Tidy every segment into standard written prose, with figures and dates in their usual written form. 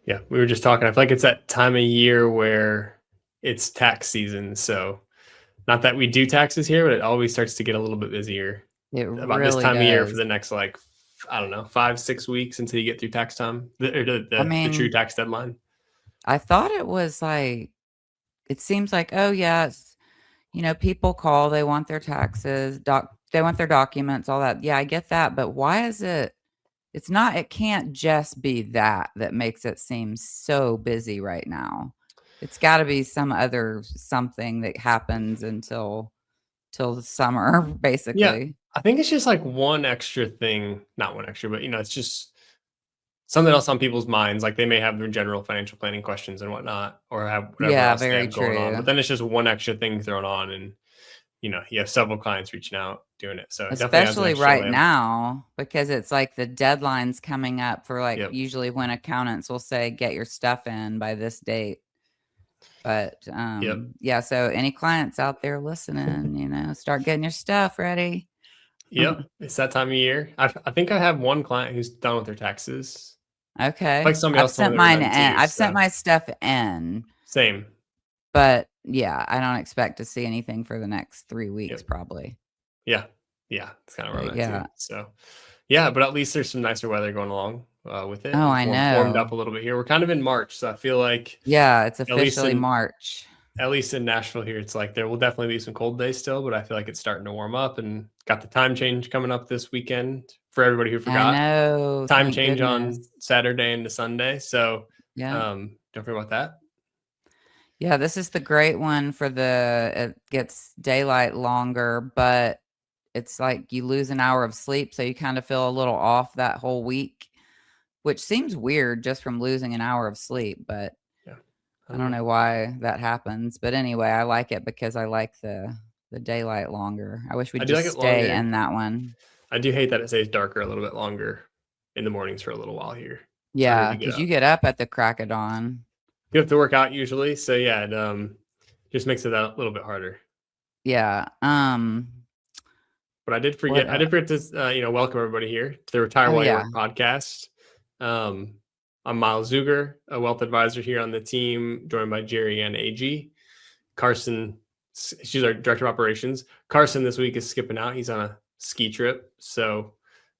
Yeah, we were just talking. I feel like it's that time of year where it's tax season. So, not that we do taxes here, but it always starts to get a little bit busier It about this really time of year for does. the next, like, I don't know, 5, 6 weeks until you get through tax time, I the true mean, tax deadline. I thought it was like it seems like, oh yeah, people call, they want their taxes, they want their documents, all that. Yeah, I get that, but why is it's not it can't just be that makes it seem so busy right now. It's gotta be some other something that happens till the summer, Yeah, basically. I think it's just like one extra thing, not one extra, but it's just something else on people's minds. Like they may have their general financial planning questions and whatnot, or have whatever Yeah, else they very have going on. But true. then it's just one extra thing thrown on, and you have several clients reaching out doing it. So it definitely adds an Especially extra right layer. now, because it's like the deadline's coming up for, like, Yep. usually when accountants will say, "Get your stuff in by this date." But, Yep. yeah, so any clients out there listening, start getting your stuff ready. Yep. It's that time of year. I think I have one client who's done with their taxes. I Okay. like somebody else told me they were done too. I've sent So my stuff in, same. but, yeah, I don't expect to see anything for the next 3 weeks Yep. probably. Yeah. Yeah. It's kind of where I'm But, at too. yeah. So yeah, but at least there's some nicer weather going along with it, Oh, and it's I warmed know. up a little bit here. We're kind of in March, so I feel like Yeah, it's at least officially in March. at least in Nashville here, it's like there will definitely be some cold days still, but I feel like it's starting to warm up, and got the time change coming up this weekend for everybody who I forgot. know, Time thank change goodness. on Saturday into Sunday. So Yeah. don't forget about that. Yeah, this is the great one for it gets daylight longer, but it's like you lose an hour of sleep, so you kind of feel a little off that whole week, which seems weird just from losing an hour of sleep, but Yeah. I I don't don't know. know why that happens. But anyway, I like it because I like the daylight longer. I wish I we'd do like just it stay longer. in that one. I do hate that it stays darker a little bit longer in the mornings for a little while here. It's harder Yeah, to get because you up. get up at the crack of dawn. You have to work out usually, so yeah, it just makes it a little bit harder. Yeah, But I did what forget. I did forget to welcome everybody here to the Retire oh, While You yeah. Work podcast. Um, I'm Myles Zuger, a wealth advisor here on the team, joined by Jeri Anne AG. Carson, she's our director of operations. Carson this week is skipping out. He's on a ski trip, so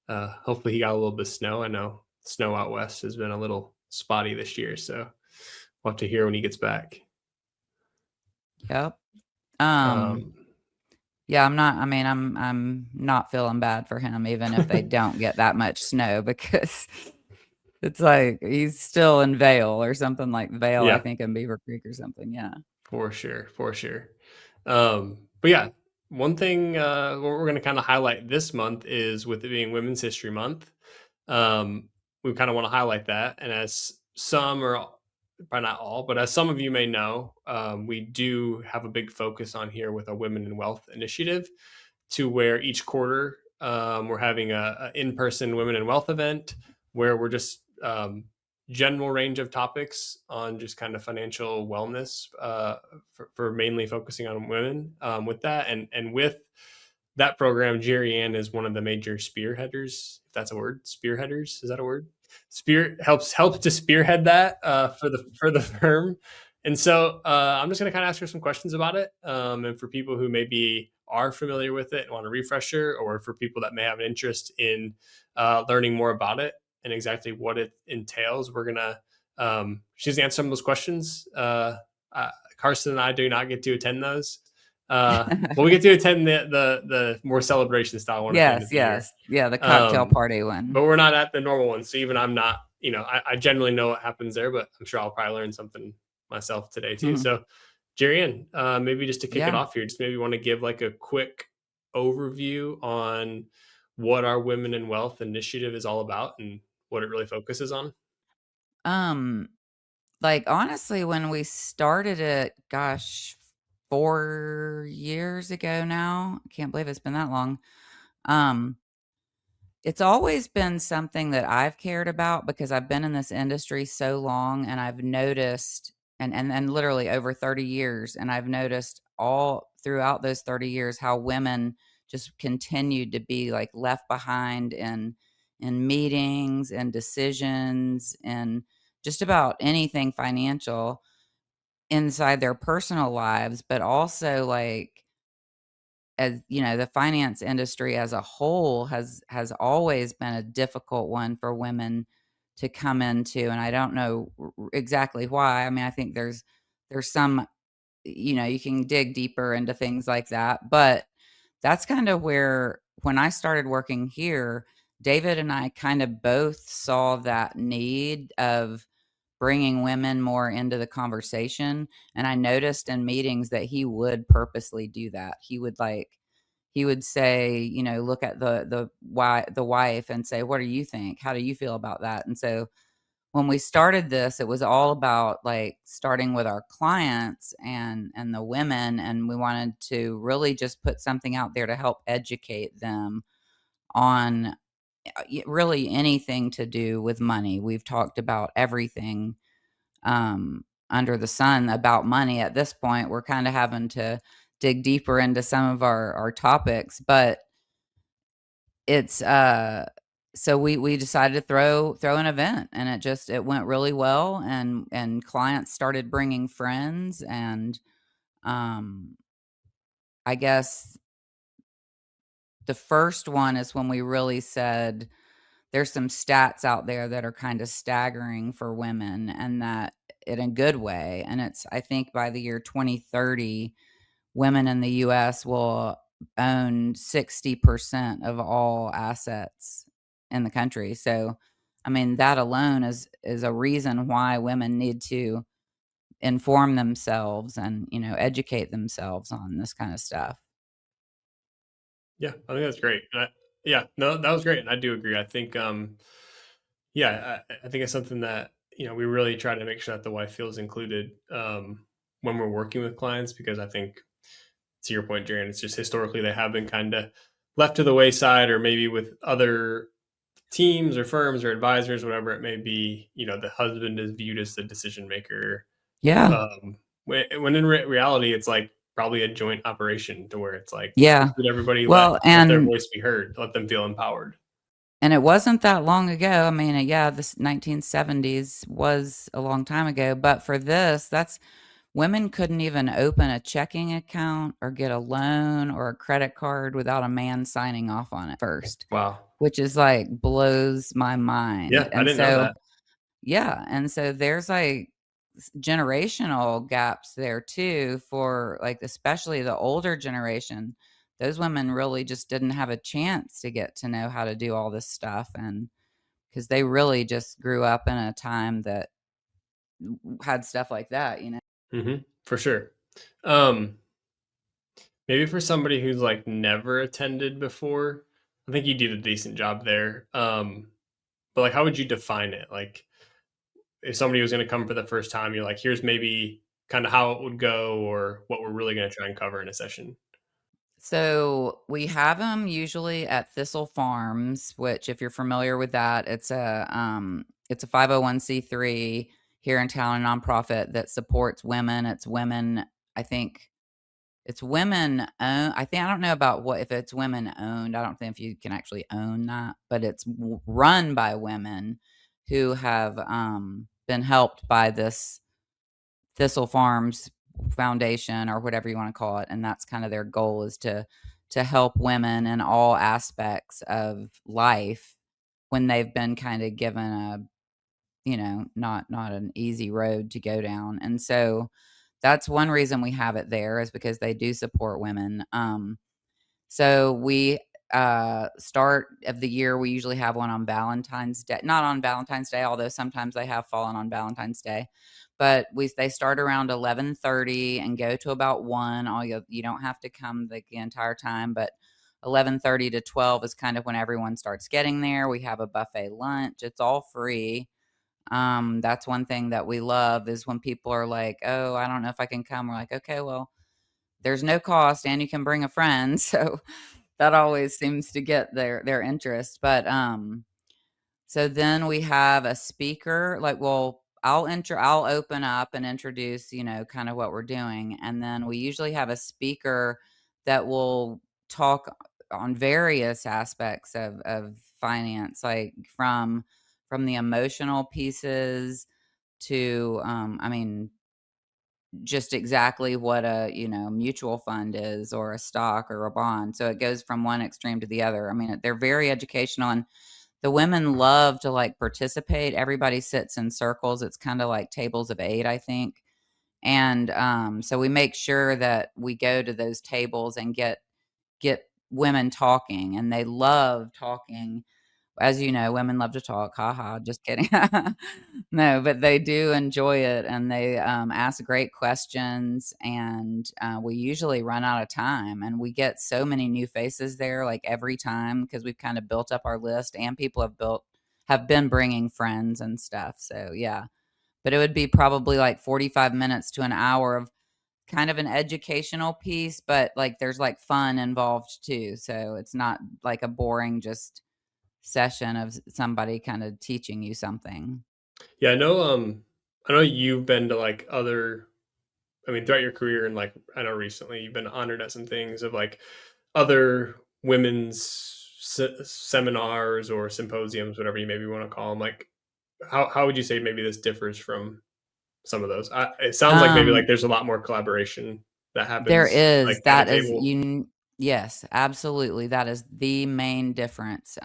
hopefully he got a little bit of snow. I know snow out west has been a little spotty this year, so we'll have to hear when he gets back. Yep. Um Um, Yeah, I'm not feeling bad for him even if they don't get that much snow because it's like he's still in Vail or something like Vail, I yeah, think, in Beaver Creek or something, yeah. for sure, for sure. But yeah, one thing what we're going to kind of highlight this month is, with it being Women's History Month, we kind of want to highlight that. And as some, or probably not all, but as some of you may know, we do have a big focus on here with a Women in Wealth initiative, to where each quarter we're having a in-person Women in Wealth event where we're just general range of topics on just kind of financial wellness for mainly focusing on women with that. And with that program, Jeri Anne is one of the major spearheaders, if that's a word. Spearheaders, is that a word? Helps to spearhead that for the firm. And so I'm just going to kind of ask her some questions about it. And for people who maybe are familiar with it and want a refresher, or for people that may have an interest in learning more about it and exactly what it entails, we're gonna she's gonna answer some of those questions. Carson and I do not get to attend those. Well, we get to attend the more celebration style one at the end Yes, of the year. yes. Yeah, the cocktail Um, party one. but we're not at the normal one. So even I'm not, I generally know what happens there, but I'm sure I'll probably learn something myself today too. Mhm. So, Jeri Ann, maybe just to kick it Yeah. off here, just maybe want to give like a quick overview on what our Women in Wealth initiative is all about and what it really focuses on. Um, like, honestly, when we started it, gosh, 4 years ago now, I can't believe it's been that long. Um It's always been something that I've cared about because I've been in this industry so long and I've noticed and literally over 30 years, and I've noticed all throughout those 30 years how women just continued to be, like, left behind in meetings and decisions and just about anything financial inside their personal lives, but also, like, as you know, the finance industry as a whole has always been a difficult one for women to come into, and I don't know exactly why. I mean, I think there's some, you can dig deeper into things like that, but that's kind of where when I started working here, David and I kind of both saw that need of bringing women more into the conversation, and I noticed in meetings that he would purposely do that. He would say, look at the wife and say, "What do you think? How do you feel about that?" And so when we started this, it was all about, like, starting with our clients and the women, and we wanted to really just put something out there to help educate them on, really anything to do with money. We've talked about everything, under the sun about money. At this point, we're kinda having to dig deeper into some of our topics, but it's, so we decided to throw an event, and it went really well, and clients started bringing friends, and, um, I guess the first one is when we really said, "There's some stats out there that are kinda staggering for women," and that in a good way, and it's I think by the year 2030, women in the US will own 60% of all assets in the country. So, I mean, that alone is a reason why women need to inform themselves and, educate themselves on this kind of stuff. Yeah, I think that's great. Yeah, no, that was great, and I do agree. I think, yeah, I think it's something that we really try to make sure that the wife feels included when we're working with clients, because I think to your point, Jaren, it's just historically they have been kind of left to the wayside, or maybe with other teams or firms or advisors, whatever it may be. The husband is viewed as the decision maker. Yeah. When in reality, it's like probably a joint operation, to where it's like, Yeah. include everybody, Well, let their and voice be heard, let them feel empowered. it wasn't that long ago. I mean, yeah, this 1970s was a long time ago, but for this, that's women couldn't even open a checking account or get a loan or a credit card without a man signing off on it first, Wow. which is like blows my mind. Yeah, I And didn't know so, that. yeah, and so there's like generational gaps there too for like especially the older generation. Those women really just didn't have a chance to get to know how to do all this stuff, and because they really just grew up in a time that had stuff like that. For sure. Um, Maybe for somebody who's like never attended before, I think you did a decent job there. But like, how would you define it? Like, if somebody was going to come for the first time, you're like, here's maybe kind of how it would go, or what we're really going to try and cover in a session. So we have them usually at Thistle Farms, which if you're familiar with that, it's a 501(c)(3) here in town, a nonprofit that supports women. It's women, I think it's women own I don't know about what if it's women owned. I don't think if you can actually own that, but it's run by women who have been helped by this Thistle Farms Foundation or whatever you wanna call it, and that's kinda their goal is to help women in all aspects of life when they've been kinda given not an easy road to go down, and so that's one reason we have it there is because they do support women. So we start of the year, we usually have one on Valentine's Day. Not on Valentine's Day, although sometimes they have fallen on Valentine's Day. But they start around 11:30 and go to about 1. All you don't have to come the entire time, but 11:30 to 12 is kind of when everyone starts getting there. We have a buffet lunch. It's all free. That's one thing that we love is when people are like, "Oh, I don't know if I can come." We're like, "Okay, well, there's no cost and you can bring a friend." So that always seems to get their interest. But so then we have a speaker, like, well, I'll open up and introduce, kind of what we're doing. And then we usually have a speaker that will talk on various aspects of finance, like from the emotional pieces to, I mean, just exactly what a, mutual fund is or a stock or a bond. So it goes from one extreme to the other. I mean, they're very educational and the women love to like participate. Everybody sits in circles. It's kind of like tables of 8, I think. And so we make sure that we go to those tables and get women talking and they love talking. As you know, women love to talk. Ha ha, just kidding. No, but they do enjoy it and they, ask great questions and, we usually run out of time and we get so many new faces there, like, every time because 'cause we've kinda built up our list and people have been bringing friends and stuff, so, yeah. But it would be probably, like, 45 minutes to an hour of kind of an educational piece, but, like, there's, like, fun involved too, so it's not like a boring just session of somebody kinda teaching you something. Yeah, I know you've been to like other, I mean, throughout your career and like I know recently you've been honored at some things of like other women's seminars or symposiums, whatever you maybe want to call them. Like, how would you say maybe this differs from some of those? It sounds like maybe like Um, there's a lot more collaboration that there happens like is, at a that is table. yes, absolutely, that is the main difference.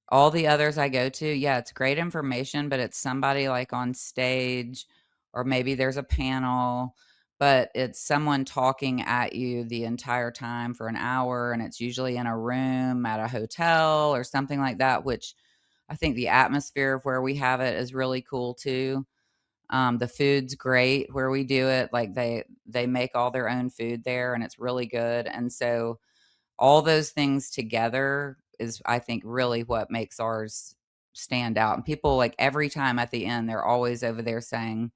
All the others I go to, yeah, it's great information, but it's somebody, like, on stage, or maybe there's a panel, but it's someone talking at you the entire time for an hour, and it's usually in a room at a hotel or something like that, which I think the atmosphere of where we have it is really cool too. The food's great where we do it, like, they make all their own food there, and it's really good, and so all those things together is, I think, really what makes ours stand out, and people, like, every time at the end, they're always over there saying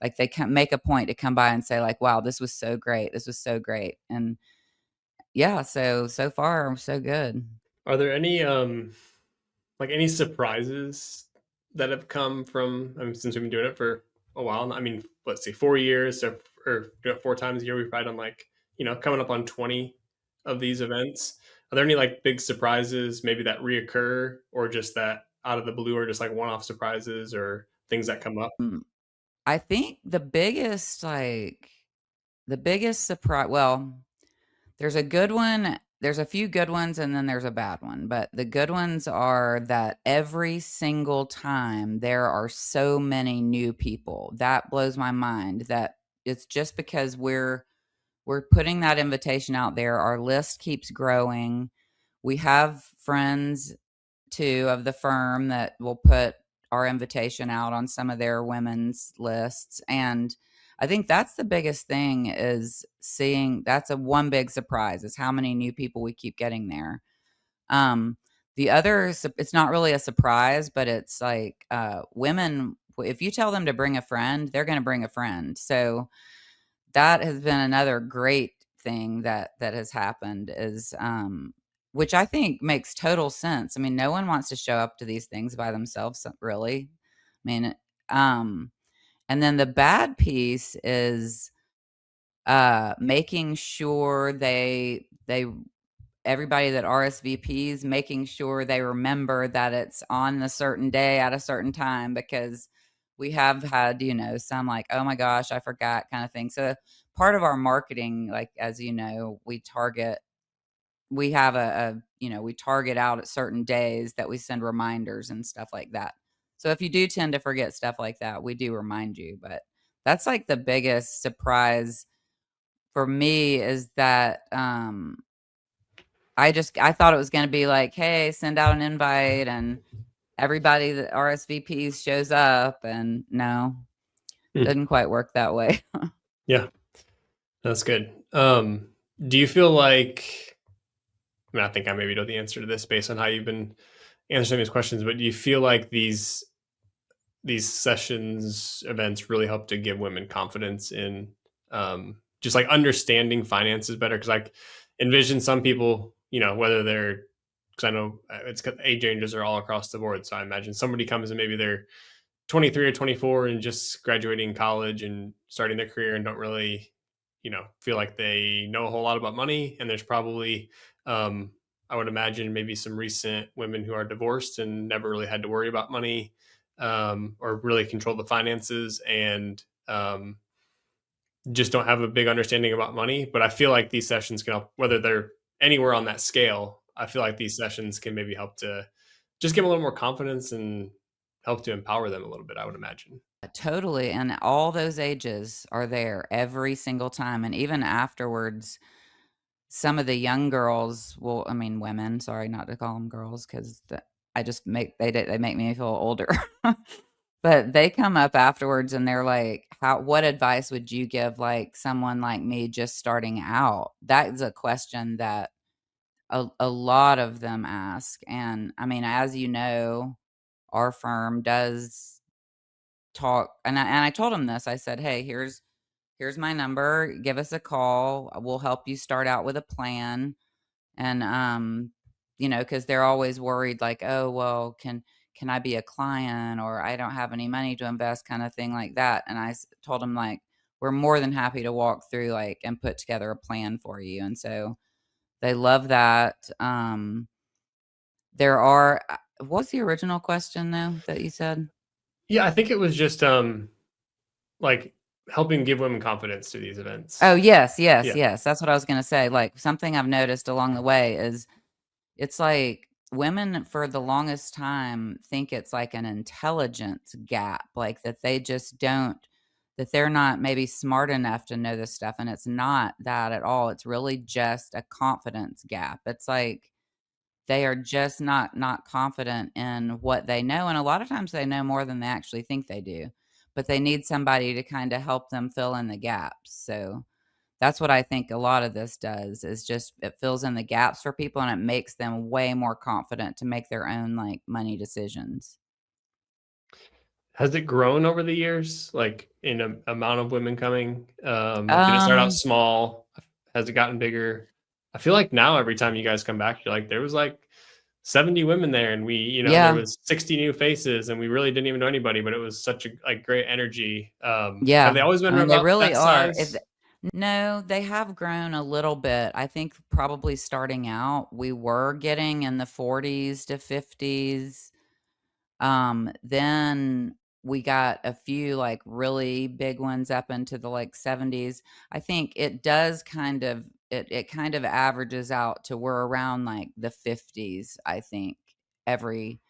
like, they can make a point to come by and say, like, "Wow, this was so great. This was so great." And, yeah, so far, so good. Are there any like any surprises that have come from? I mean, since we've been doing it for a while. I mean, let's see, 4 years or doing it 4 times a year. We've probably done like coming up on 20 of these events. Are there any like big surprises maybe that reoccur, or just that out of the blue, or just like one-off surprises or things that come up? Mm, I think the biggest surprise, well, there's a good one, there's a few good ones, and then there's a bad one, but the good ones are that every single time there are so many new people. That blows my mind that it's just because we're putting that invitation out there, our list keeps growing. We have friends too of the firm that will put our invitation out on some of their women's lists, and I think that's the biggest thing is seeing that's a one big surprise is how many new people we keep getting there. Um, the other it's not really a surprise, but it's like, women, if you tell them to bring a friend, they're gonna bring a friend, so that has been another great thing that has happened is, which I think makes total sense. I mean, no one wants to show up to these things by themselves, really. I mean, um, and then the bad piece is, making sure they everybody that RSVPs, making sure they remember that it's on a certain day at a certain time because we have had, some like, "Oh my gosh, I forgot," kinda thing. So, part of our marketing, like, as you know, we have we target out at certain days that we send reminders and stuff like that. So, if you do tend to forget stuff like that, we do remind you, but that's, like, the biggest surprise for me is that, I thought it was gonna be like, "Hey, send out an invite and everybody that RSVPs shows up," and no, Hmm. didn't quite work that way. Yeah, that's good. Do you feel like? I mean, I think I maybe know the answer to this based on how you've been answering these questions, but do you feel like these sessions events really help to give women confidence in just like understanding finances better? Because like envision some people, whether they're, because I know it's age ranges are all across the board, so I imagine somebody comes and maybe they're 23 or 24 and just graduating college and starting their career and don't really, feel like they know a whole lot about money. And there's probably, um, I would imagine maybe some recent women who are divorced and never really had to worry about money. or really control the finances and just don't have a big understanding about money. But I feel like these sessions can help, whether they're anywhere on that scale. I feel like these sessions can maybe help to just give them a little more confidence and help to empower them a little bit, I would imagine. Totally, and all those ages are there every single time, and even afterwards, some of the young girls will, I mean, women, sorry, not to call them girls, 'cause I just make they make me feel older. But they come up afterwards and they're like, "How what advice would you give, like, someone like me just starting out?" That is a question that a lot of them ask, and, I mean, as you know, our firm does talk, and I told him this, I said, "Hey, here's my number, give us a call, we'll help you start out with a plan." And, you know, because 'cause they're always worried like, "Oh, well, can I be a client?" Or, "I don't have any money to invest," kinda thing like that, and told them, like, "We're more than happy to walk through, like, and put together a plan for you," and so they love that. There are what was the original question, though, that you said? Yeah, I think it was just like helping give women confidence to these Oh, events. yes, yes, Yeah. yes, that's what I was gonna say, like, something I've noticed along the way is it's like women for the longest time think it's like an intelligence gap, like that they just don't that they're not maybe smart enough to know this stuff, and it's not that at all. It's really just a confidence gap. It's like they are just not confident in what they know, and a lot of times they know more than they actually think they do, but they need somebody to kinda help them fill in the gaps. So that's what I think a lot of this does is just it fills in the gaps for people and it makes them way more confident to make their own, like, money decisions. Has it grown over the years, like, in amount of women coming? Did it start out Um, small? Has it gotten bigger? I feel like now every time you guys come back, you're like, "There was, like, 70 women there, and there yeah, was 60 new faces, and we really didn't even know anybody, but it was such a, like, great energy." Have yeah. they always been I mean, they about really that are. If size? No, they have grown a little bit. I think probably starting out, we were getting in the 40s to 50s. Then we got a few, like, really big ones up into the, like, 70s. I think it does it kind of averages out to we're around, like, the 50s, I think, every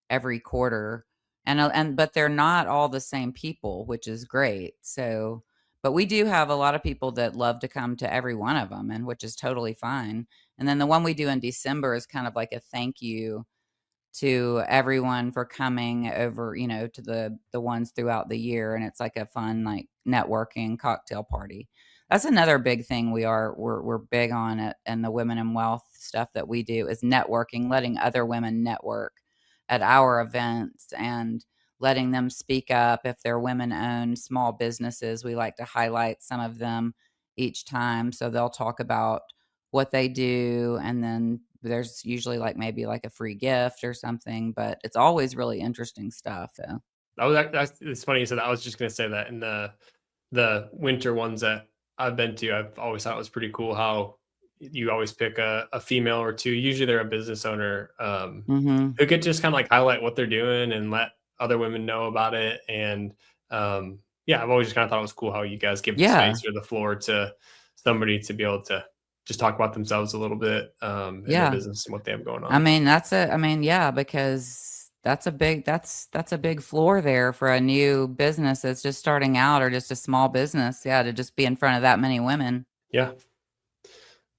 every quarter. And but they're not all the same people, which is great. So but we do have a lot of people that love to come to every one of them, and which is totally fine. And then the one we do in December is kind of like a thank you to everyone for coming over, you know, to the ones throughout the year, and it's like a fun, like, networking cocktail party. That's another big thing we're big on it, and the women in wealth stuff that we do is networking, letting other women network at our events and letting them speak up if they're women-owned small businesses. We like to highlight some of them each time, so they'll talk about what they do, and then there's usually, like, maybe, like, a free gift or something, but it's always really interesting stuff, so That's it's funny you said that. I was just gonna say that in the winter ones that I've been to, I've always thought it was pretty cool how you always pick a female or two. Usually they're a business owner, mhm. who could just kind of like highlight what they're doing and let other women know about it. And yeah, I've always just kind of thought it was cool how you guys give the Yeah, space or the floor to somebody to be able to just talk about themselves a little bit in their yeah. business and what they have going I on. mean, I mean, yeah, because that's a big floor there for a new business that's just starting out or just a small business, yeah, to just be in front of that many women. Yeah.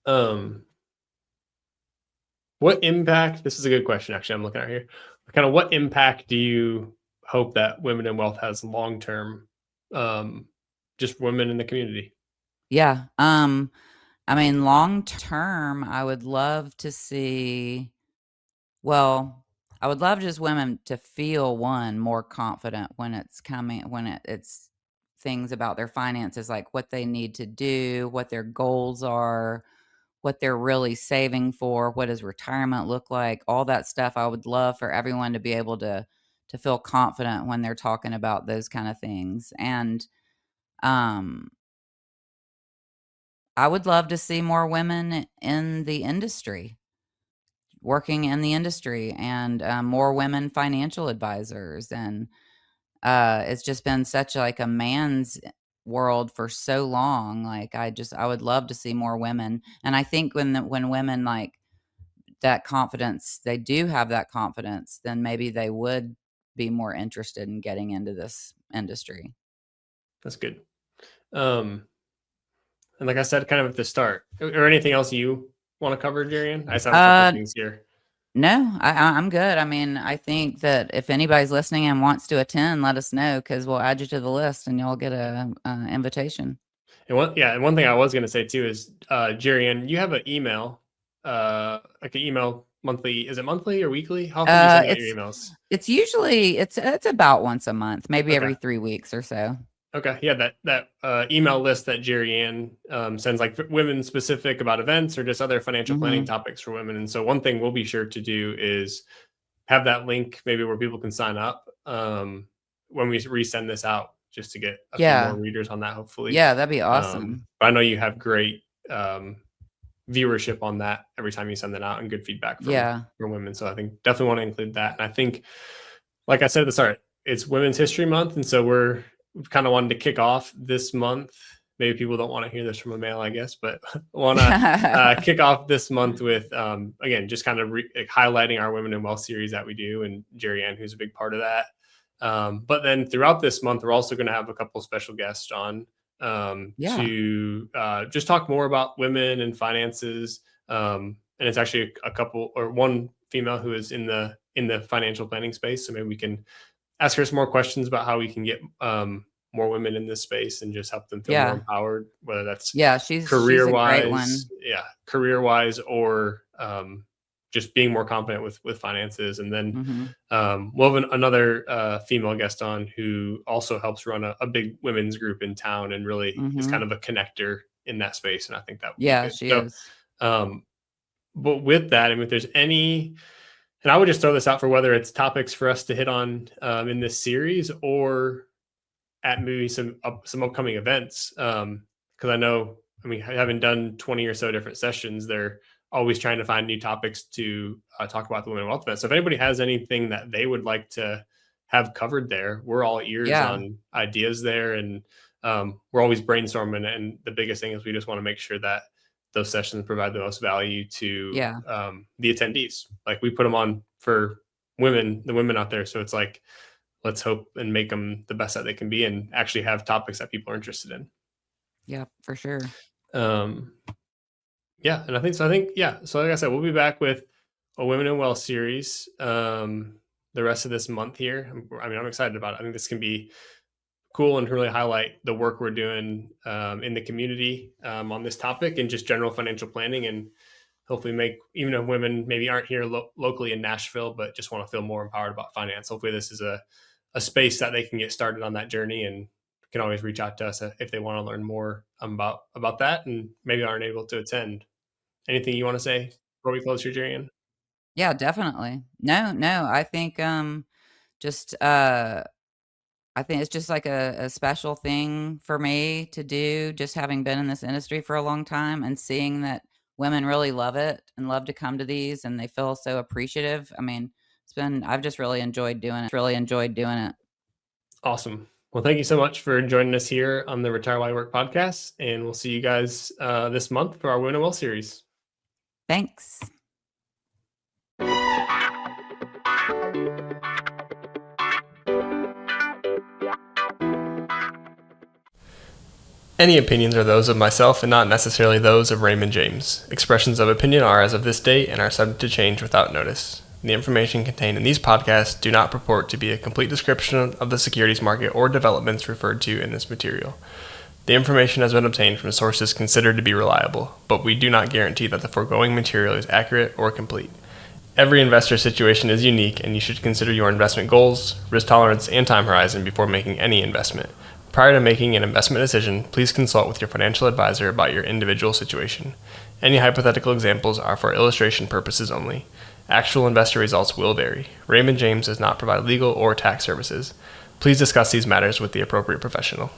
Um, What impact this is a good question, actually, I'm looking at here. Kinda what impact do you hope that Women in Wealth has long term, um, just for women in the community? Yeah, I mean, long term, I would love to see well, I would love just women to feel, 1, more confident when it's coming when it's things about their finances, like what they need to do, what their goals are, what they're really saving for, what does retirement look like, all that stuff. I would love for everyone to be able to feel confident when they're talking about those kinda things, and, um, I would love to see more women in the industry. Working in the industry and, more women financial advisors and it's just been such like a man's world for so long. Like I would love to see more women. And I think when women like that confidence, they do have that confidence, then maybe they would be more interested in getting into this industry. That's good. Um, and like I said, kind of at the start, or anything else you want to cover, Jeri Anne? I just have a couple Uh things here. no, I'm good. I mean, I think that if anybody's listening and wants to attend, let us know because we'll add you to the list and you'll get a invitation. And one thing I was going to say too is, Jeri Anne, you have an email, like an email monthly. Is it monthly or weekly? How often do you Uh, send out your it's emails? it's usually it's about once a month, maybe Okay. every 3 weeks or so. Okay. Yeah. That email list that Jeri Ann sends, like women specific about events or just other financial planning Mhm. topics for women. And so one thing we'll be sure to do is have that link maybe where people can sign up when we resend this out, just to get a few more Yeah. readers on that, hopefully. Yeah, that'd be awesome. But I know you have great viewership on that every time you send that out, and good feedback Yeah. from women. So I think definitely want to include that. And I think, like I said at the start, it's Women's History Month, and so we've kind of wanted to kick off this month. Maybe people don't want to hear this from a male, I guess, but want to kick off this month with again, just kind of like highlighting our Women in Wealth series that we do, and Jeri Ann, who's a big part of that. But then throughout this month, we're also going to have a couple of special guests on Yeah. to just talk more about women and finances. And it's actually a couple, or one female who is in the financial planning space. So maybe we can ask her some more questions about how we can get more women in this space and just help them feel more Yeah. empowered, whether that's Yeah, she's a great career-wise, one. career-wise, or just being more confident with finances. And then Mhm. we'll have another female guest on who also helps run a big women's group in town and really is kind Mhm. of a connector in that space. And I think that would be Yeah, good. she So, is. um, but with that, I mean, if there's any, and I would just throw this out for whether it's topics for us to hit on in this series or at maybe some upcoming events. Because I know, I mean, having done 20 or so different sessions, they're always trying to find new topics to talk about the Women Wealth event. So if anybody has anything that they would like to have covered there, we're all ears Yeah. on ideas there, and we're always brainstorming. And the biggest thing is we just want to make sure that those sessions provide the most value to Yeah. the attendees. Like we put them on for the women out there. So it's like, let's hope and make them the best that they can be and actually have topics that people are interested in. Yeah, for sure. Um, yeah. And I think so. I think, yeah. So, like I said, we'll be back with a Women in Wealth series the rest of this month here. I mean, I'm excited about it. I think this can be cool and really highlight the work we're doing in the community on this topic and just general financial planning, and hopefully make, even if women maybe aren't here locally in Nashville, but just want to feel more empowered about finance. Hopefully this is a space that they can get started on that journey, and can always reach out to us if they want to learn more about that and maybe aren't able to attend. Anything you want to say before we close here, Jerian? Yeah, definitely. No, I think, just, I think it's just like a special thing for me to do, just having been in this industry for a long time and seeing that women really love it and love to come to these and they feel so appreciative. I mean, I've just really enjoyed doing it. Awesome. Well, thank you so much for joining us here on the Retire While You Work podcast, and we'll see you guys this month for our Women Well series. Thanks. Any opinions are those of myself and not necessarily those of Raymond James. Expressions of opinion are as of this date and are subject to change without notice. The information contained in these podcasts do not purport to be a complete description of the securities market or developments referred to in this material. The information has been obtained from sources considered to be reliable, but we do not guarantee that the foregoing material is accurate or complete. Every investor situation is unique, and you should consider your investment goals, risk tolerance, and time horizon before making any investment. Prior to making an investment decision, please consult with your financial advisor about your individual situation. Any hypothetical examples are for illustration purposes only. Actual investor results will vary. Raymond James does not provide legal or tax services. Please discuss these matters with the appropriate professional.